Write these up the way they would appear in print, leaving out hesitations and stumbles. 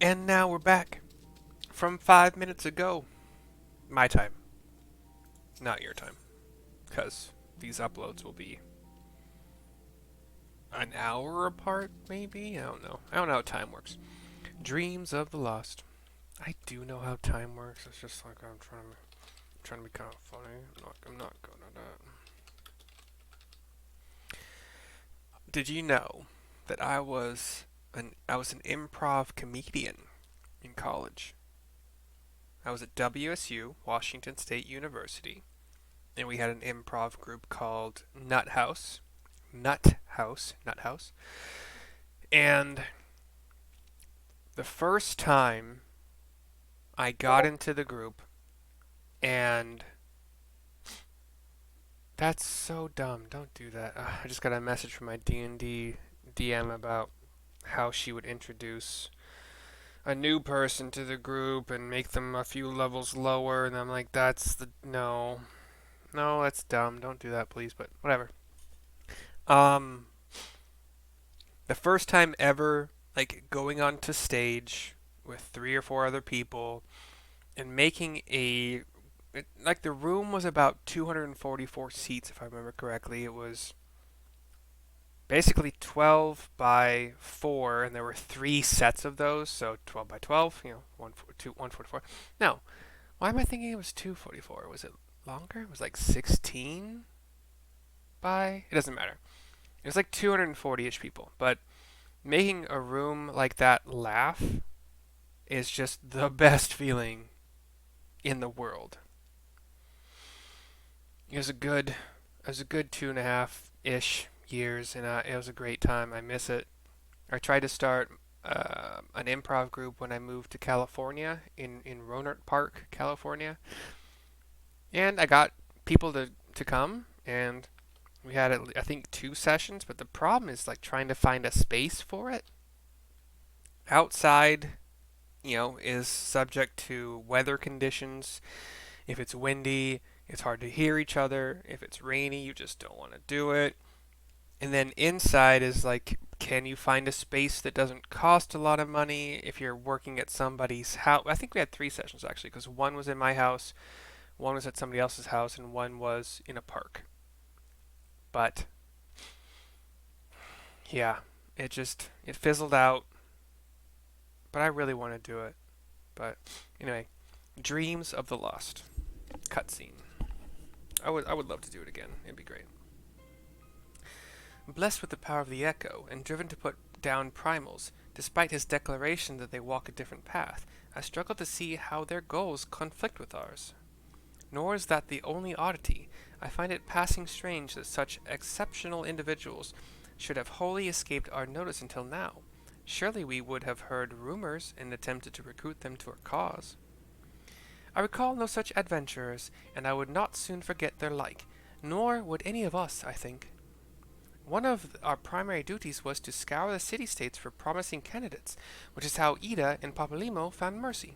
And now we're back from 5 minutes ago. My time, not your time. Because these uploads will be an hour apart, maybe? I don't know. I don't know how time works. Dreams of the Lost. I do know how time works. It's just like I'm trying to be kind of funny. I'm not good at that. Did you know that I was an improv comedian in college? I was at WSU, Washington State University, and we had an improv group called Nut House. Nut House. Nut House. And the first time I got into the group, and that's so dumb. Don't do that. I just got a message from my D&D DM about how she would introduce a new person to the group and make them a few levels lower, and I'm like, no. No, that's dumb. Don't do that, please, but whatever. Um, the first time ever, like, going onto stage with 3 or 4 other people and making like, the room was about 244 seats, if I remember correctly. It was basically 12 by 4, and there were 3 sets of those, so 12 by 12, 144. No, why am I thinking it was 244? Was it longer? It was like 16 by? It doesn't matter. It was like 240-ish people, but making a room like that laugh is just the best feeling in the world. It was a good 2.5-ish years, and it was a great time. I miss it. I tried to start an improv group when I moved to California in Rohnert Park, California, and I got people to come, and we had I think 2 sessions. But the problem is like trying to find a space for it. Outside, is subject to weather conditions. If it's windy, it's hard to hear each other. If it's rainy, you just don't want to do it. And then inside is like, can you find a space that doesn't cost a lot of money if you're working at somebody's house? I think we had 3 sessions actually, because one was in my house, one was at somebody else's house, and one was in a park. But yeah, it fizzled out. But I really want to do it. But anyway, Dreams of the Lost cutscene. I would love to do it again. It'd be great. Blessed with the power of the echo and driven to put down primals, despite his declaration that they walk a different path, I struggle to see how their goals conflict with ours. Nor is that the only oddity. I find it passing strange that such exceptional individuals should have wholly escaped our notice until now. Surely we would have heard rumors and attempted to recruit them to our cause. I recall no such adventurers, and I would not soon forget their like, nor would any of us, I think. One of our primary duties was to scour the city-states for promising candidates, which is how Ida and Papalimo found mercy.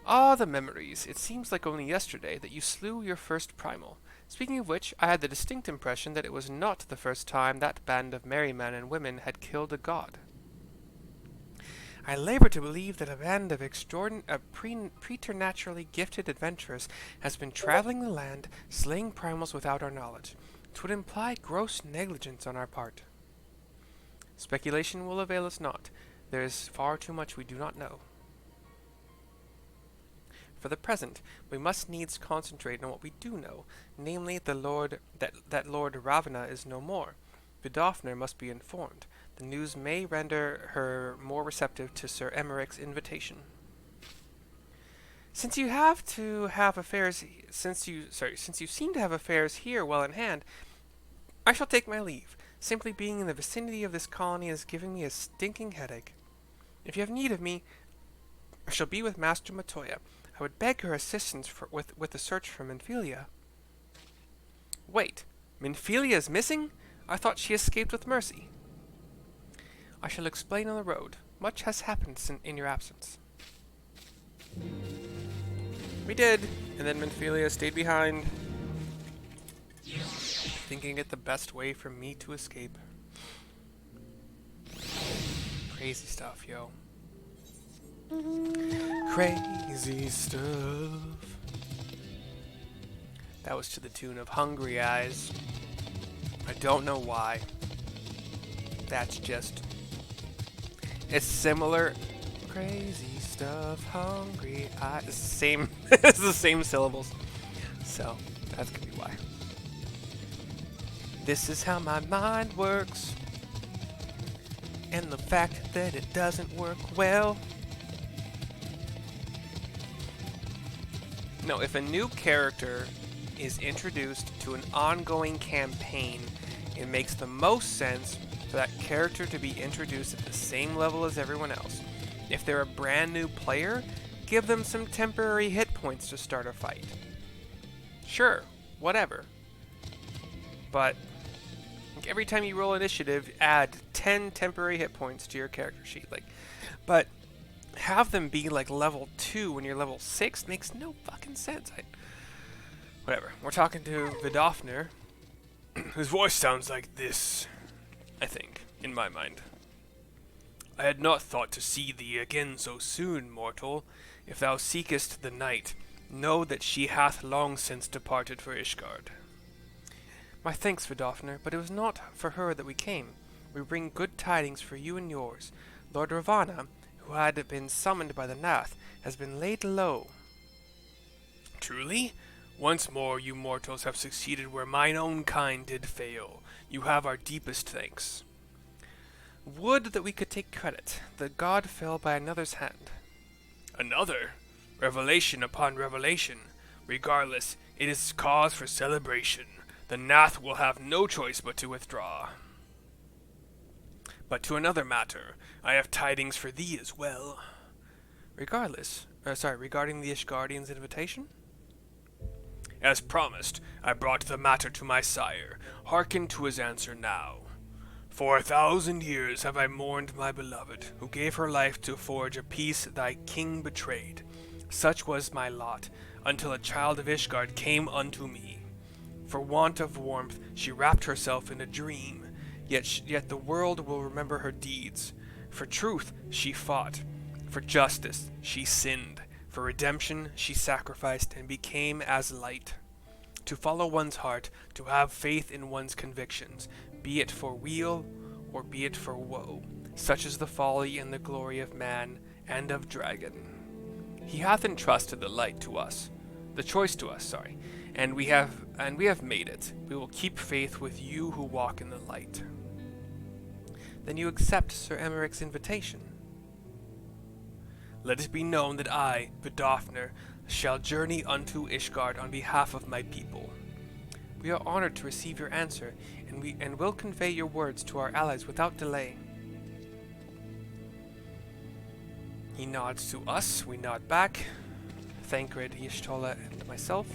Ah, the memories. It seems like only yesterday that you slew your first primal. Speaking of which, I had the distinct impression that it was not the first time that band of merry men and women had killed a god. I labor to believe that a band of preternaturally gifted adventurers has been traveling the land, slaying primals without our knowledge. 'Twould imply gross negligence on our part. Speculation will avail us not. There is far too much we do not know. For the present, we must needs concentrate on what we do know, namely that Lord Ravana is no more. Vidofnir must be informed. The news may render her more receptive to Sir Emmerich's invitation. Since you seem to have affairs here well in hand, I shall take my leave. Simply being in the vicinity of this colony is giving me a stinking headache. If you have need of me, I shall be with Master Matoya. I would beg her assistance with the search for Minfilia. Wait, Minfilia is missing? I thought she escaped with mercy. I shall explain on the road. Much has happened in your absence. We did, and then Minfilia stayed behind, thinking it the best way for me to escape. Crazy stuff, yo. Crazy stuff. That was to the tune of Hungry Eyes. I don't know why. That's just... It's similar. Crazy stuff, hungry eyes. It's the same. It's the same syllables. So that's gonna be why. This is how my mind works, and the fact that it doesn't work well. No, if a new character is introduced to an ongoing campaign, it makes the most sense for that character to be introduced at the same level as everyone else. If they're a brand new player, give them some temporary hit points to start a fight. Sure, whatever. But every time you roll initiative, add 10 temporary hit points to your character sheet. But have them be like level 2 when you're level 6 makes no fucking sense. Whatever. We're talking to Vidofner, whose voice sounds like this, I think, in my mind. I had not thought to see thee again so soon, mortal. If thou seekest the night, know that she hath long since departed for Ishgard. My thanks, Vidofner, but it was not for her that we came. We bring good tidings for you and yours. Lord Ravana, who had been summoned by the Nath, has been laid low. Truly? Once more you mortals have succeeded where mine own kind did fail. You have our deepest thanks. Would that we could take credit. The god fell by another's hand. Another? Revelation upon revelation. Regardless, it is cause for celebration. The Nath will have no choice but to withdraw. But to another matter, I have tidings for thee as well. Regarding the Ishgardian's invitation? As promised, I brought the matter to my sire. Hearken to his answer now. For 1,000 years have I mourned my beloved, who gave her life to forge a peace thy king betrayed. Such was my lot, until a child of Ishgard came unto me. For want of warmth she wrapped herself in a dream, yet the world will remember her deeds. For truth she fought, for justice she sinned, for redemption she sacrificed and became as light. To follow one's heart, to have faith in one's convictions, be it for weal or be it for woe. Such is the folly and the glory of man and of dragon. He hath entrusted the light to us, the choice to us, and we have made it. We will keep faith with you who walk in the light. Then you accept Sir Emeric's invitation. Let it be known that I, Vidofner, shall journey unto Ishgard on behalf of my people. We are honored to receive your answer, and will convey your words to our allies without delay. He nods to us, we nod back. Thancred, Y'shtola, and myself.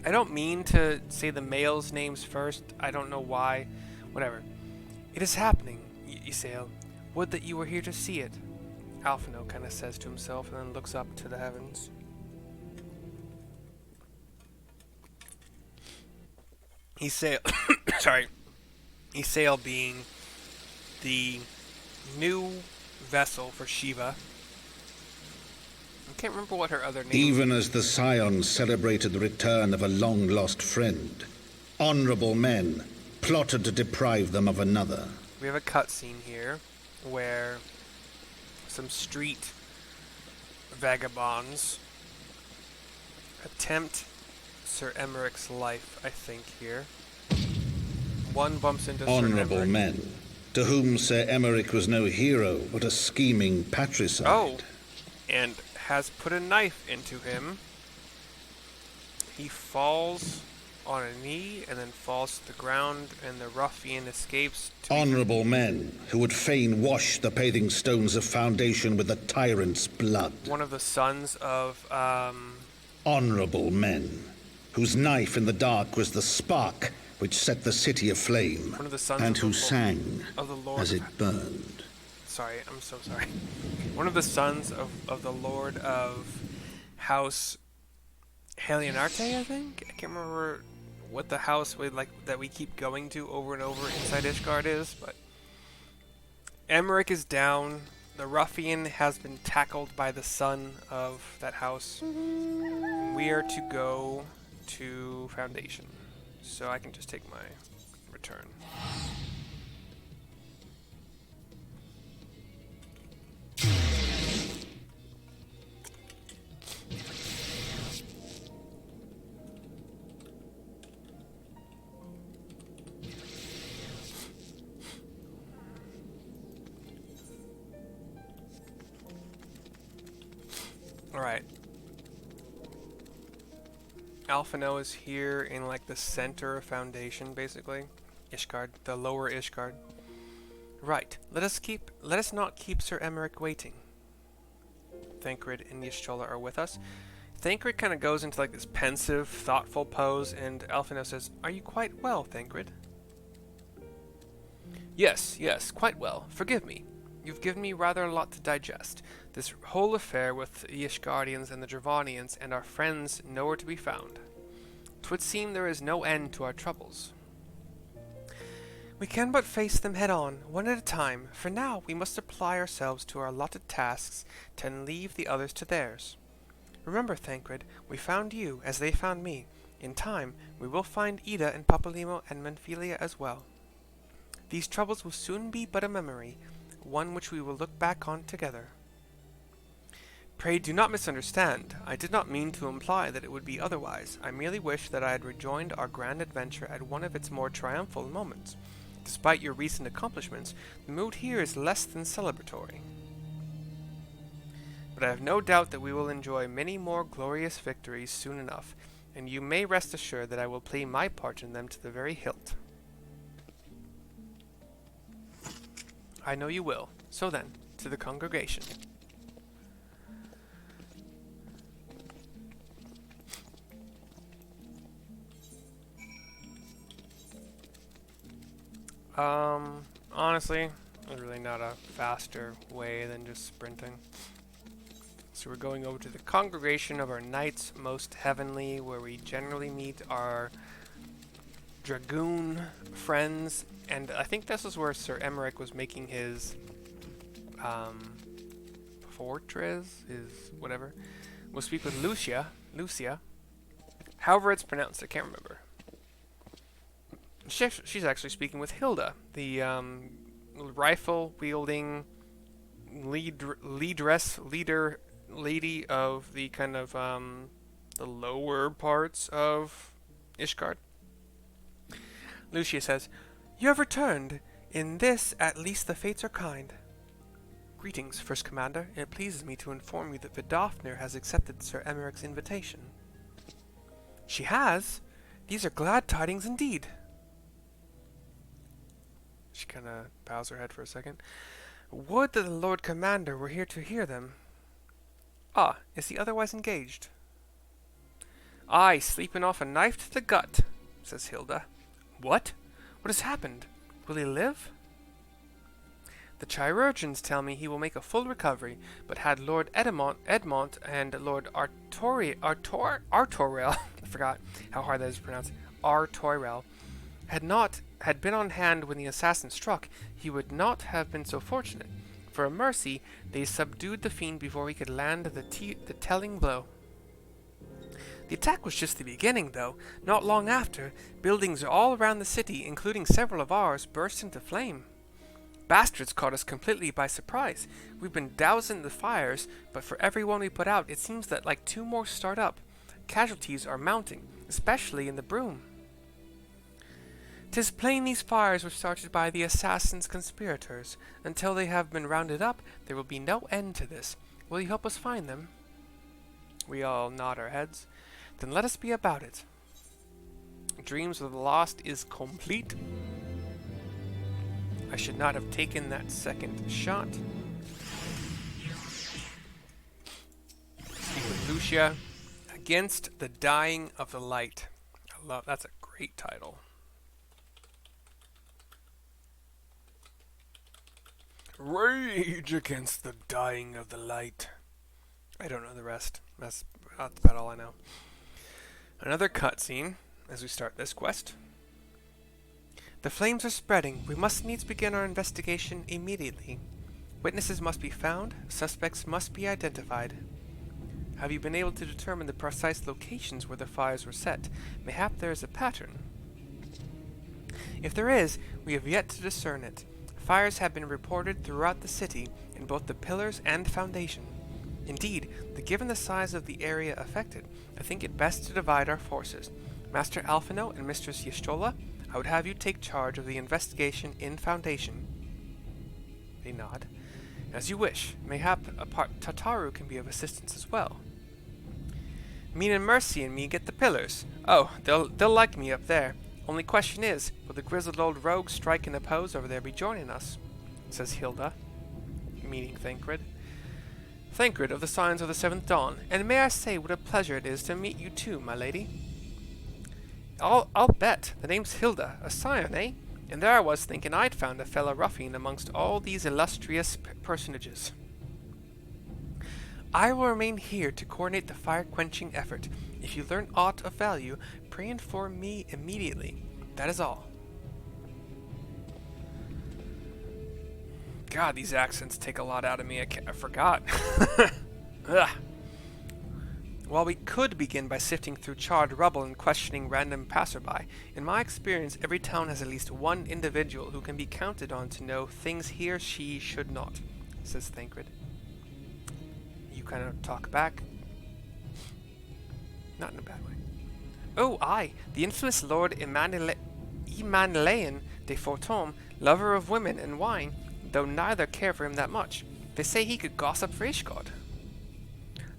I don't mean to say the males' names first, I don't know why. Whatever. It is happening, Ysael. Would that you were here to see it. Alphino kind of says to himself and then looks up to the heavens. Ysael being the new vessel for Shiva. I can't remember what her other name Even as the Scions celebrated the return of a long-lost friend, honorable men plotted to deprive them of another. We have a cutscene here where some street vagabonds attempt Sir Emeric's life, I think, here. One bumps into Honorable Sir Emeric. men, to whom Sir Emeric was no hero, but a scheming patricide. Oh, and has put a knife into him. He falls on a knee and then falls to the ground, and the ruffian escapes to... Honorable men, who would fain wash the paving stones of foundation with the tyrant's blood. One of the sons of, Honorable men, whose knife in the dark was the spark which set the city aflame, one of the sons and of who the sang of the Lord as it burned. Sorry, I'm so sorry. One of the sons of the Lord of House Helianarte, I think? I can't remember what the house that we keep going to over and over inside Ishgard is, but Emeric is down. The ruffian has been tackled by the son of that house. We are to go to Foundation. So I can just take my return. Alright. Alphino is here in like the center of Foundation, basically. Ishgard, the lower Ishgard. Right. Let us not keep Sir Emmerich waiting. Thancred and Y'shtola are with us. Thancred kind of goes into like this pensive, thoughtful pose, and Alphino says, "Are you quite well, Thancred?" Yes, quite well. Forgive me. You've given me rather a lot to digest. This whole affair with the Ishgardians and the Dravanians and our friends nowhere to be found. 'Twould seem there is no end to our troubles. We can but face them head on, one at a time. For now, we must apply ourselves to our allotted tasks, and leave the others to theirs. Remember, Thancred, we found you, as they found me. In time, we will find Ida and Papalymo and Menphilia as well. These troubles will soon be but a memory, one which we will look back on together. Pray do not misunderstand. I did not mean to imply that it would be otherwise. I merely wish that I had rejoined our grand adventure at one of its more triumphal moments. Despite your recent accomplishments, the mood here is less than celebratory. But I have no doubt that we will enjoy many more glorious victories soon enough, and you may rest assured that I will play my part in them to the very hilt. I know you will. So then, to the congregation. Honestly, there's really not a faster way than just sprinting. So we're going over to the congregation of our knights most heavenly, where we generally meet our dragoon friends, and I think this is where Sir Emmerich was making his fortress, his whatever. We'll speak with Lucia. However it's pronounced, I can't remember. She's actually speaking with Hilda, the rifle-wielding leader lady of the kind of the lower parts of Ishgard. Lucia says, "You have returned. In this, at least, the fates are kind. Greetings, First Commander. It pleases me to inform you that Vidofnir has accepted Sir Emmerich's invitation." She has? These are glad tidings indeed. She kind of bows her head for a second. Would that the Lord Commander were here to hear them. Ah, is he otherwise engaged? Aye, sleeping off a knife to the gut, says Hilda. What? What has happened? Will he live? The chirurgeons tell me he will make a full recovery, but had Lord Edmont and Lord Artorel, I forgot how hard that is to pronounce, Artorel, had been on hand when the assassin struck, he would not have been so fortunate. For a mercy, they subdued the fiend before he could land the telling blow. The attack was just the beginning, though. Not long after, buildings all around the city, including several of ours, burst into flame. Bastards caught us completely by surprise. We've been dousing the fires, but for every one we put out, it seems that like 2 more start up. Casualties are mounting, especially in the Broom. 'Tis plain these fires were started by the assassin's conspirators. Until they have been rounded up, there will be no end to this. Will you help us find them? We all nod our heads. Then let us be about it. Dreams of the Lost is complete. I should not have taken that second shot. Speak with Lucia. Against the Dying of the Light. That's a great title. Rage against the dying of the light. I don't know the rest. That's about all I know. Another cutscene as we start this quest. The flames are spreading. We must needs begin our investigation immediately. Witnesses must be found, suspects must be identified. Have you been able to determine the precise locations where the fires were set? Mayhap there is a pattern. If there is, we have yet to discern it. Fires have been reported throughout the city, in both the pillars and foundation. Indeed, given the size of the area affected, I think it best to divide our forces. Master Alphino and Mistress Yashtola, I would have you take charge of the investigation in Foundation. They nod. As you wish. Mayhap Tataru can be of assistance as well. Mean and Mercy and me get the pillars. Oh, they'll like me up there. Only question is, will the grizzled old rogue strike and oppose over there be joining us? Says Hilda, meaning Thancred. Thancred of the Signs of the Seventh Dawn, and may I say what a pleasure it is to meet you too, my lady. I'll bet. The name's Hilda, a scion, eh? And there I was thinking I'd found a fellow ruffian amongst all these illustrious personages. I will remain here to coordinate the fire-quenching effort. If you learn aught of value, pray inform me immediately. That is all. God, these accents take a lot out of me. I forgot. Ugh. While we could begin by sifting through charred rubble and questioning random passerby, in my experience every town has at least one individual who can be counted on to know things he or she should not, says Thancred. You kind of talk back. Not in a bad way. Oh, aye, the infamous Lord Emmanuel de Fortome, lover of women and wine, though neither care for him that much. They say he could gossip for Ishgard.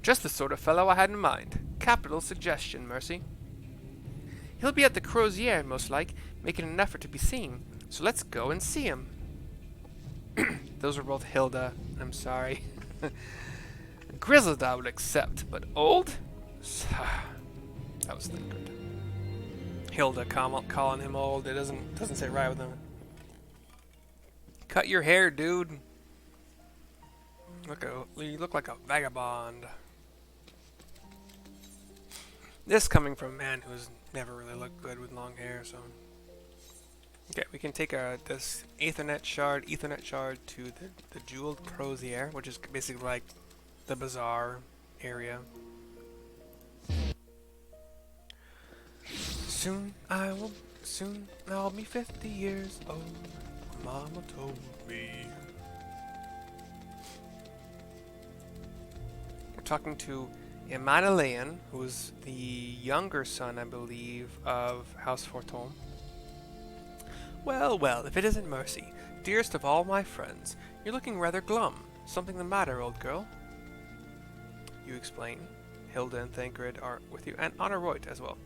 Just the sort of fellow I had in mind. Capital suggestion, Mercy. He'll be at the Crozier, most like, making an effort to be seen. So let's go and see him. Those were both Hilda. I'm sorry. Grizzled I would accept, but old? That was Thancred. Hilda calling him old. It doesn't sit right with him. Cut your hair, dude. You look like a vagabond. This coming from a man who's never really looked good with long hair, so. Okay, we can take this Ethernet shard to the Jeweled Crozier, which is basically like the bazaar area. Soon I'll be 50 years old, Mama told me. We're talking to Emmanuelian, who is the younger son, I believe, of House Fortome. Well, well, if it isn't Mercy, dearest of all my friends, you're looking rather glum. Something the matter, old girl? You explain. Hilda and Thancred are with you, and Honor Royd as well.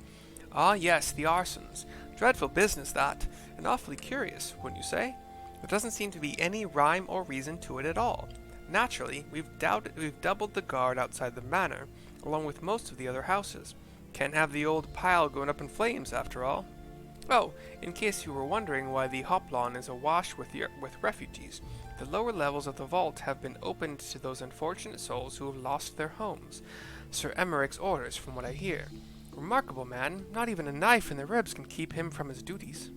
Ah, yes, the arsons. Dreadful business, that, and awfully curious, wouldn't you say? There doesn't seem to be any rhyme or reason to it at all. Naturally, we've doubled the guard outside the manor, along with most of the other houses. Can't have the old pile going up in flames, after all. Oh, in case you were wondering why the Hoplawn is awash with refugees, the lower levels of the vault have been opened to those unfortunate souls who have lost their homes. Sir Emmerich's orders, from what I hear. Remarkable man, not even a knife in the ribs can keep him from his duties.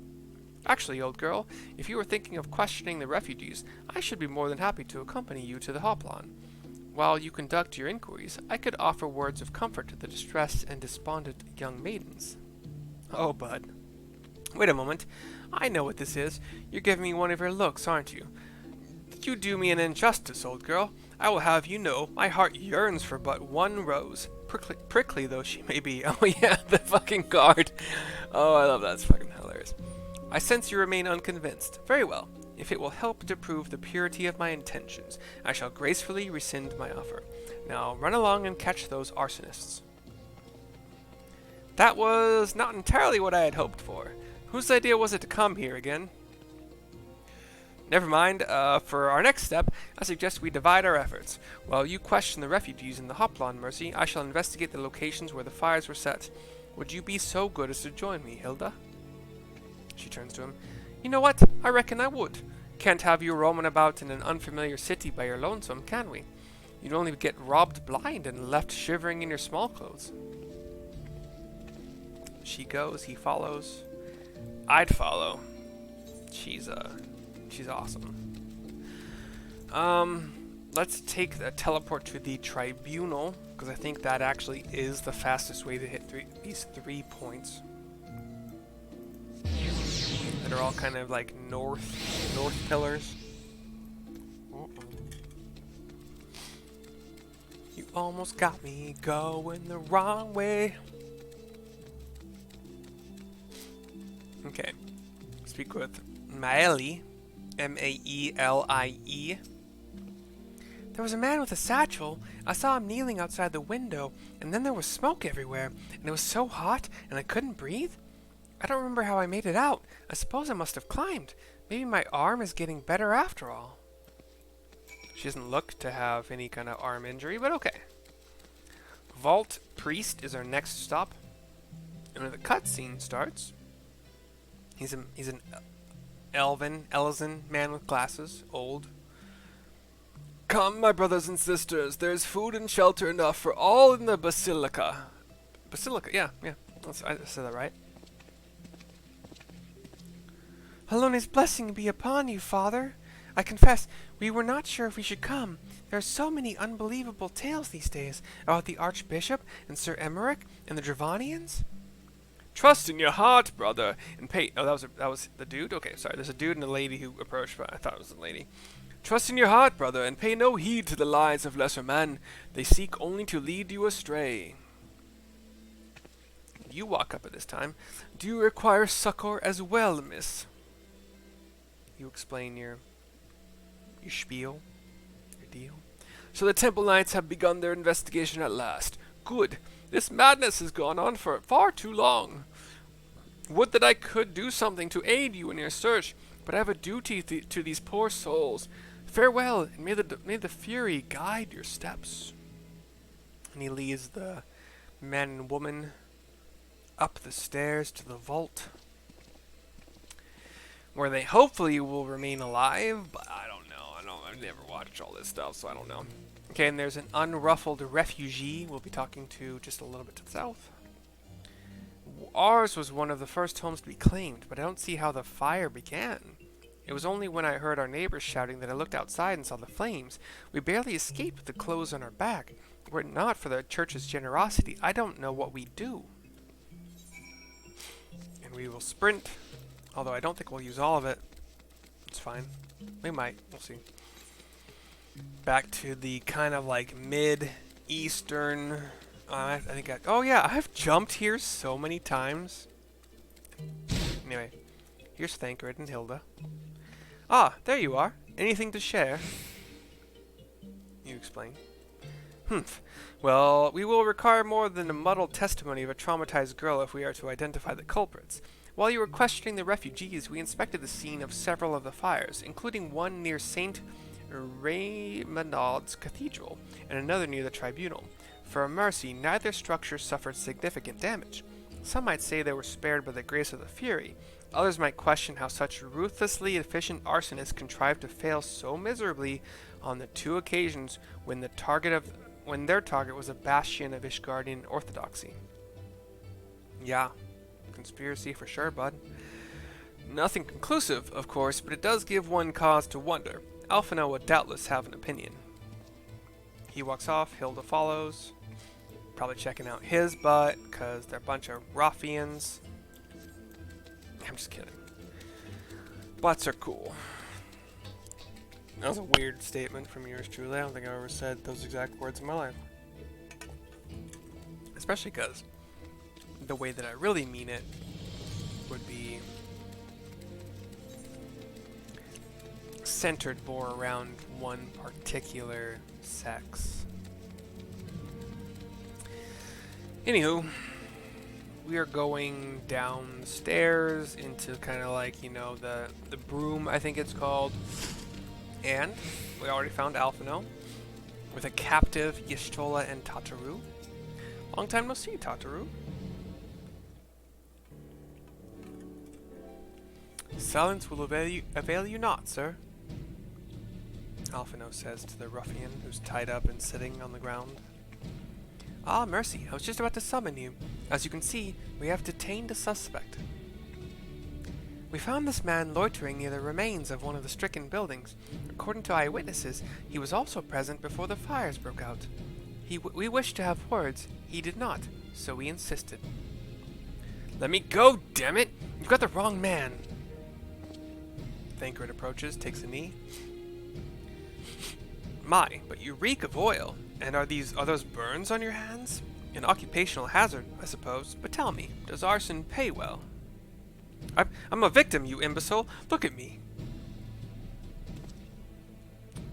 Actually, old girl, if you were thinking of questioning the refugees, I should be more than happy to accompany you to the Hoplawn. While you conduct your inquiries, I could offer words of comfort to the distressed and despondent young maidens. Oh, bud. Wait a moment. I know what this is. You're giving me one of your looks, aren't you? Did you do me an injustice, old girl? I will have you know my heart yearns for but one rose, prickly though she may be. Oh yeah, the fucking guard. Oh, I love that. It's fucking hilarious. I sense you remain unconvinced. Very well. If it will help to prove the purity of my intentions, I shall gracefully rescind my offer. Now run along and catch those arsonists. That was not entirely what I had hoped for. Whose idea was it to come here again? Never mind. For our next step, I suggest we divide our efforts. While you question the refugees in the Hoplawn, Mercy, I shall investigate the locations where the fires were set. Would you be so good as to join me, Hilda? She turns to him. You know what? I reckon I would. Can't have you roaming about in an unfamiliar city by your lonesome, can we? You'd only get robbed blind and left shivering in your small clothes. She goes, he follows. I'd follow. She's awesome. Let's take the teleport to the tribunal, because I think that actually is the fastest way to hit these 3 points that are all kind of like north pillars. You almost got me going the wrong way. Okay, speak with Maeli, Maelie. There was a man with a satchel. I saw him kneeling outside the window, and then there was smoke everywhere, and it was so hot, and I couldn't breathe. I don't remember how I made it out. I suppose I must have climbed. Maybe my arm is getting better after all. She doesn't look to have any kind of arm injury, but okay. Vault Priest is our next stop. And when the cutscene starts, he's an Elzen man with glasses, old. Come, my brothers and sisters, there is food and shelter enough for all in the Basilica. Basilica, yeah. I said that right. Alone's blessing be upon you, Father. I confess, we were not sure if we should come. There are so many unbelievable tales these days about the Archbishop and Sir Emmerich and the Dravanians. Trust in your heart, brother, and pay. Oh, that was the dude. Okay, sorry. There's a dude and a lady who approached, but I thought it was a lady. Trust in your heart, brother, and pay no heed to the lies of lesser men. They seek only to lead you astray. You walk up at this time. Do you require succor as well, miss? You explain your spiel, your deal. So the Temple Knights have begun their investigation at last. Good. This madness has gone on for far too long. Would that I could do something to aid you in your search, but I have a duty to these poor souls. Farewell, and may the Fury guide your steps. And he leads the man and woman up the stairs to the vault, where they hopefully will remain alive, but I don't know. I've never watched all this stuff, so I don't know. Okay, and there's an unruffled refugee we'll be talking to just a little bit to the south. Ours was one of the first homes to be claimed, but I don't see how the fire began. It was only when I heard our neighbors shouting that I looked outside and saw the flames. We barely escaped with the clothes on our back. Were it not for the church's generosity, I don't know what we'd do. And we will sprint, although I don't think we'll use all of it. It's fine. We might. We'll see. Back to the kind of like mid-eastern... I think oh yeah, I've jumped here so many times. Anyway, here's Thancred and Hilda. Ah, there you are. Anything to share? You explain. Humph. Well, we will require more than a muddled testimony of a traumatized girl if we are to identify the culprits. While you were questioning the refugees, we inspected the scene of several of the fires, including one near St. Raymondaud's Cathedral and another near the Tribunal. For a mercy, neither structure suffered significant damage. Some might say they were spared by the grace of the Fury. Others might question how such ruthlessly efficient arsonists contrived to fail so miserably on the 2 occasions when their target was a bastion of Ishgardian orthodoxy. Yeah, conspiracy for sure, bud. Nothing conclusive, of course, but it does give one cause to wonder. Alphinaud would doubtless have an opinion. He walks off, Hilda follows, probably checking out his butt, because they're a bunch of ruffians. I'm just kidding. Butts are cool. That was a weird statement from yours truly. I don't think I've ever said those exact words in my life. Especially because the way that I really mean it would be centered more around one particular sex. Anywho, we are going down the stairs into kind of like, you know, the broom, I think it's called. And we already found Alphinaud with a captive Y'shtola and Tataru. Long time no see, Tataru. Silence will avail you not, sir. Alphinaud says to the ruffian who's tied up and sitting on the ground. Ah, mercy, I was just about to summon you. As you can see, we have detained a suspect. We found this man loitering near the remains of one of the stricken buildings. According to eyewitnesses, he was also present before the fires broke out. We wished to have words. He did not, so we insisted. Let me go, damn it! You've got the wrong man. Thancred approaches, takes a knee. My, but you reek of oil. And are those burns on your hands? An occupational hazard, I suppose. But tell me, does arson pay well? I'm a victim, you imbecile. Look at me.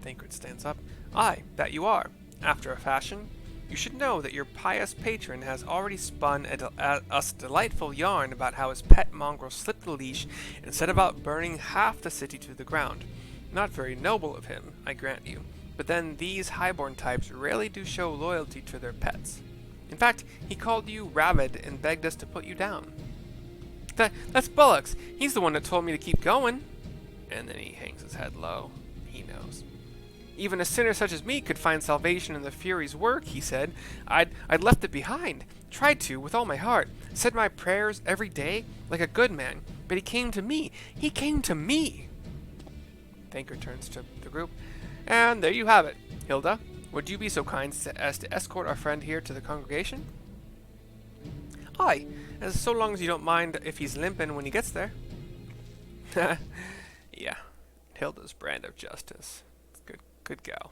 Thancred stands up. Aye, that you are. After a fashion. You should know that your pious patron has already spun us a delightful yarn about how his pet mongrel slipped the leash and set about burning half the city to the ground. Not very noble of him, I grant you. But then these highborn types rarely do show loyalty to their pets. In fact, he called you rabid and begged us to put you down. That's Bullock's. He's the one that told me to keep going. And then he hangs his head low. He knows. Even a sinner such as me could find salvation in the Fury's work, he said. I'd left it behind. Tried to, with all my heart. Said my prayers every day, like a good man. But he came to me. He came to me. Thancred turns to the group. And there you have it. Hilda, would you be so kind as to escort our friend here to the congregation? Aye, as so long as you don't mind if he's limping when he gets there. Yeah, Hilda's brand of justice. Good gal.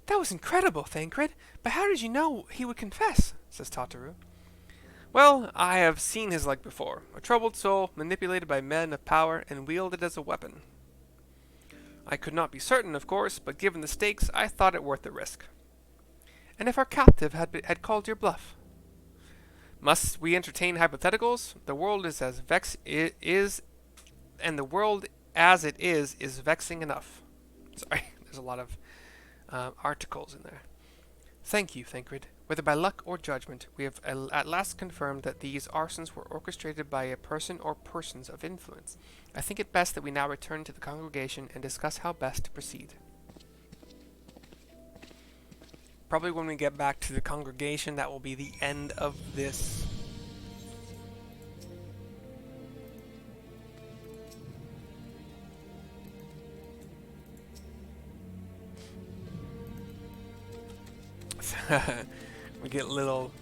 That was incredible, Thancred. But how did you know he would confess? Says Tataru. Well, I have seen his like before. A troubled soul, manipulated by men of power, and wielded as a weapon. I could not be certain, of course, but given the stakes, I thought it worth the risk. And if our captive had called your bluff? Must we entertain hypotheticals? The world is and the world as it is vexing enough. Sorry, there's a lot of articles in there. Thank you, Thancred. Whether by luck or judgment, we have at last confirmed that these arsons were orchestrated by a person or persons of influence. I think it best that we now return to the congregation and discuss how best to proceed. Probably when we get back to the congregation, that will be the end of this. We get little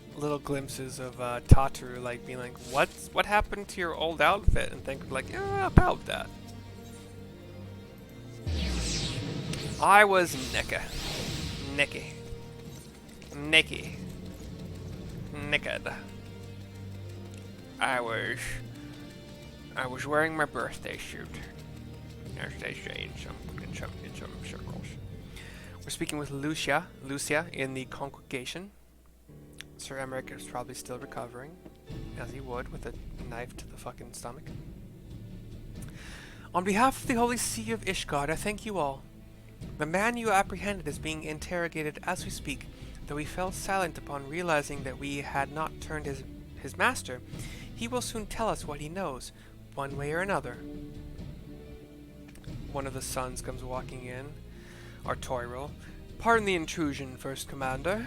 glimpses of Tataru like being like, what happened to your old outfit? And think like, yeah, about that. I was naked. I was wearing my birthday suit. As they say in some circles. We're speaking with Lucia in the congregation. Sir Emmerich is probably still recovering, as he would with a knife to the fucking stomach. On behalf of the Holy See of Ishgard, I thank you all. The man you apprehended is being interrogated as we speak, though he fell silent upon realizing that we had not turned his master. He will soon tell us what he knows, one way or another. One of the sons comes walking in. Artorial. Pardon the intrusion, First Commander.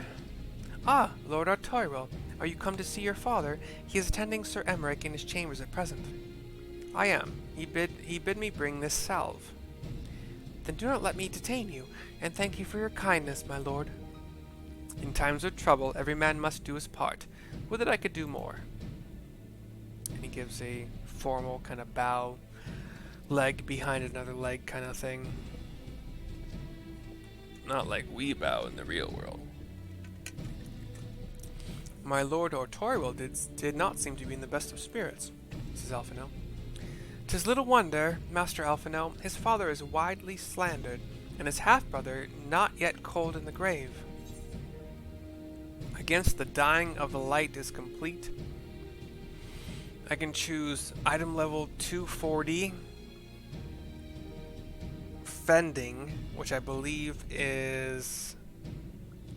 Ah, Lord Artorial, are you come to see your father? He is attending Sir Emmerich in his chambers at present. I am. He bid me bring this salve. Then do not let me detain you, and thank you for your kindness, my lord. In times of trouble, every man must do his part. Would that I could do more. And he gives a formal kind of bow, leg behind another leg kind of thing. Not like we bow in the real world. My lord Artorial did not seem to be in the best of spirits, says Alphino. 'Tis little wonder, Master Alphino, his father is widely slandered, and his half-brother not yet cold in the grave. Against the dying of the light is complete. I can choose item level 240, fending, which I believe is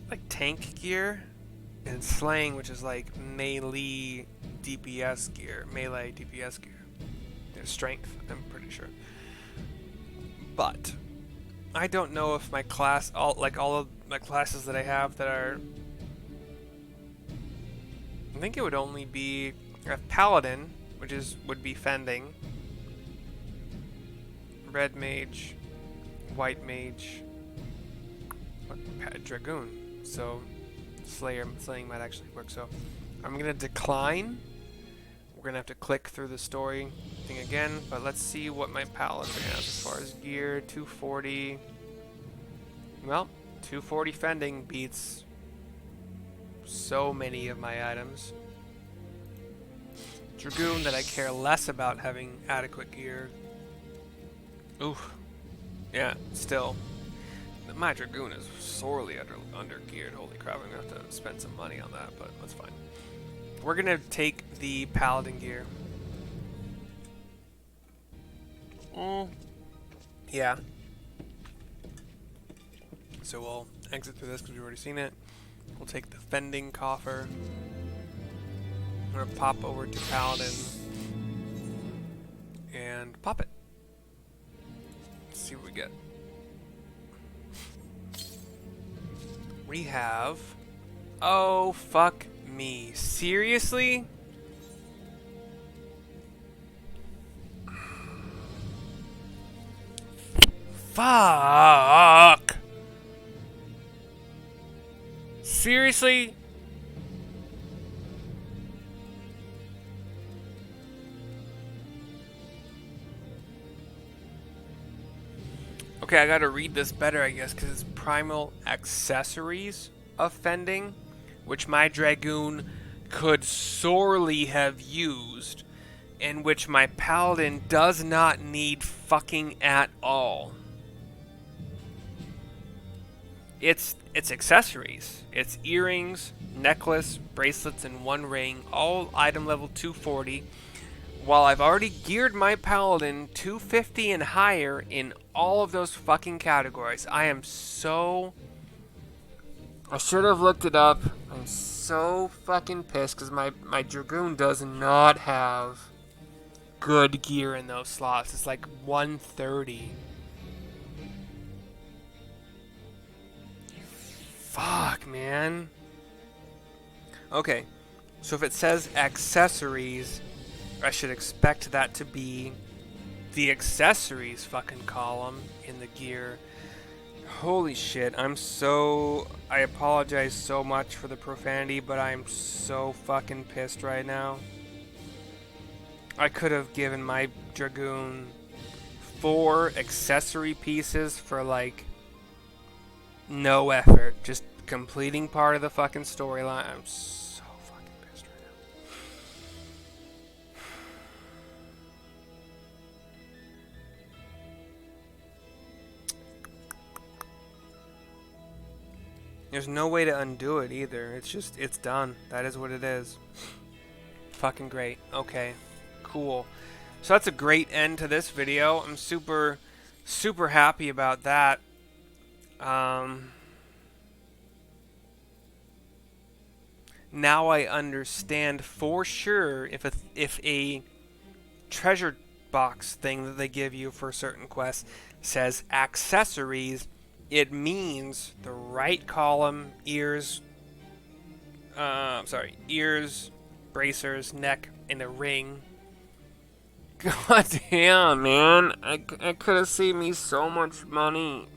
like tank gear, and slaying, which is like melee DPS gear. There's strength, I'm pretty sure. But I don't know if my class, all of my classes that I have that are, I think it would only be a paladin, which would be fending, red mage, white mage, dragoon. So slaying might actually work. So I'm gonna decline. We're gonna have to click through the story thing again, but let's see what my paladin has as far as gear. 240. Well, 240 fending beats so many of my items. Dragoon that I care less about having adequate gear. Oof. Yeah, still. My Dragoon is sorely under geared. Holy crap, I'm gonna have to spend some money on that, but that's fine. We're gonna take the Paladin gear. Yeah. So we'll exit through this because we've already seen it. We'll take the Fending Coffer. I'm gonna pop over to Paladin and pop it. Let's see what we get. We have... Oh, fuck me. Seriously? Fuck! Seriously? Okay, I gotta read this better, I guess, because it's primal accessories of fending, which my Dragoon could sorely have used, and which my Paladin does not need fucking at all. It's accessories. It's earrings, necklace, bracelets, and one ring, all item level 240. While I've already geared my Paladin 250 and higher in all of those fucking categories. I should have looked it up. I'm so fucking pissed because my Dragoon does not have good gear in those slots. It's like 130. Fuck, man. Okay, so if it says accessories, I should expect that to be the accessories fucking column in the gear. Holy shit, I apologize so much for the profanity, but I'm so fucking pissed right now. I could have given my Dragoon 4 accessory pieces for like no effort, just completing part of the fucking storyline. I'm so fucking pissed right now. There's no way to undo it either. It's done. That is what it is. Fucking great. Okay. Cool. So that's a great end to this video. I'm super, super happy about that. Now I understand for sure if a treasure box thing that they give you for certain quests says accessories, it means the right column, ears, bracers, neck, and a ring. God damn, man. I could have saved me so much money.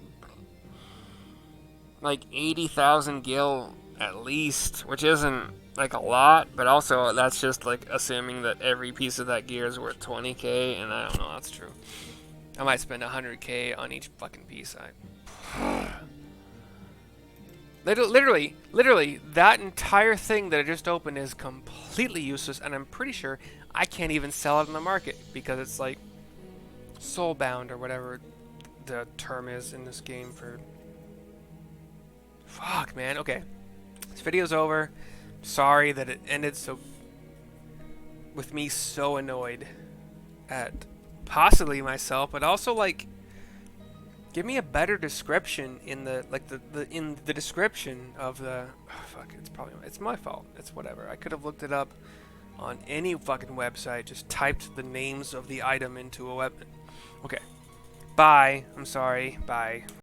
Like 80,000 gil at least, which isn't like a lot, but also that's just like assuming that every piece of that gear is worth 20k, and I don't know, that's true. I might spend 100k on each fucking piece. Literally, that entire thing that I just opened is completely useless, and I'm pretty sure I can't even sell it in the market because it's like soulbound or whatever the term is in this game for... Fuck, man. Okay. This video's over. Sorry that it ended so... with me so annoyed at possibly myself, but also like... Give me a better description in the in the description of the... Oh, fuck, it's my fault. It's whatever. I could have looked it up on any fucking website, just typed the names of the item into a weapon. Okay. Bye. I'm sorry. Bye.